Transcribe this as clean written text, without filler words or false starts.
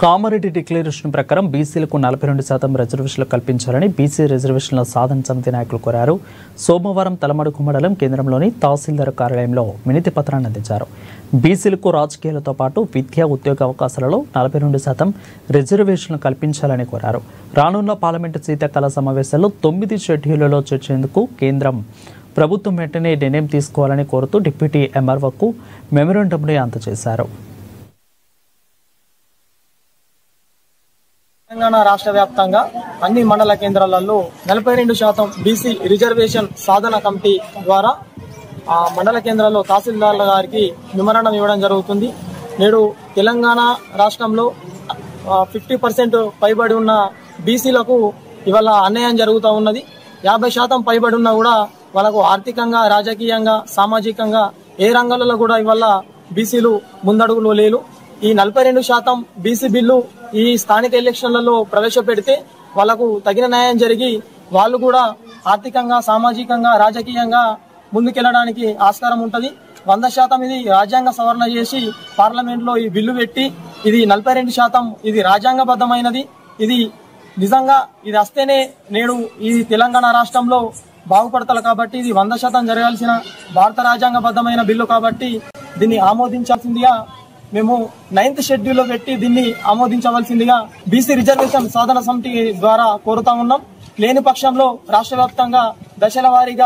Kamareddy declaration ప్రకారం బీసీలకు 42% రిజర్వేషన్లు కల్పించాలని బీసీ రిజర్వేషన్ల సాధన సమితి నాయకులు కోరారు. సోమవారం తలమడుగు మండలం కేంద్రంలోని తహసీల్దార్ కార్యాలయంలో వినతి పత్రాన్ని అందించారు. బీసీలకు రాజకీయాలతో పాటు విద్యా ఉద్యోగ అవకాశాలలో 42% రిజర్వేషన్లు కల్పించాలని కోరారు. రానున్న పార్లమెంటు శీతాకాల సమావేశాల్లో 9 షెడ్యూళ్లలో చర్చేందుకు కేంద్రం ప్రభుత్వం వెంటనే నిర్ణయం తీసుకోవాలని కోరుతూ డిప్యూటీ ఎంఆర్ఓకు మెమోరాండంను అందజేశారు. తెలంగాణ రాష్ట్ర వ్యాప్తంగా అన్ని మండల కేంద్రాలలో 42% బీసీ రిజర్వేషన్ సాధన కమిటీ ద్వారా మండల కేంద్రాల్లో తహసీల్దార్ల గారికి మెమోరాండం ఇవ్వడం జరుగుతుంది. నేడు తెలంగాణ రాష్ట్రంలో 50% పైబడి ఉన్న బీసీలకు ఇవాళ అన్యాయం జరుగుతూ ఉన్నది. 50% పైబడి ఉన్నా కూడా వాళ్ళకు ఆర్థికంగా, రాజకీయంగా, సామాజికంగా ఏ రంగాలలో కూడా ఇవాళ బీసీలు ముందడుగులో లేరు. ఈ 42% బీసీ బిల్లు ఈ స్థానిక ఎలక్షన్లలో ప్రవేశపెడితే వాళ్లకు తగిన న్యాయం జరిగి వాళ్ళు కూడా ఆర్థికంగా, సామాజికంగా, రాజకీయంగా ముందుకెళ్లడానికి ఆస్కారం ఉంటది. 100% ఇది రాజ్యాంగ సవరణ చేసి పార్లమెంట్ లో ఈ బిల్లు పెట్టి ఇది 42% ఇది రాజ్యాంగబద్ధమైనది. ఇది నిజంగా ఇది వస్తేనే నేడు ఈ తెలంగాణ రాష్ట్రంలో బాగుపడతారు. కాబట్టి ఇది 100% జరగాల్సిన భారత రాజ్యాంగబద్ధమైన బిల్లు కాబట్టి దీన్ని ఆమోదించాల్సిందిగా మేము 9th షెడ్యూల్లో పెట్టి దీన్ని ఆమోదించవలసిందిగా బీసీ రిజర్వేషన్ సాధన సమితి ద్వారా కోరుతా ఉన్నాం. లేని పక్షంలో రాష్ట్ర వ్యాప్తంగా దశల వారీగా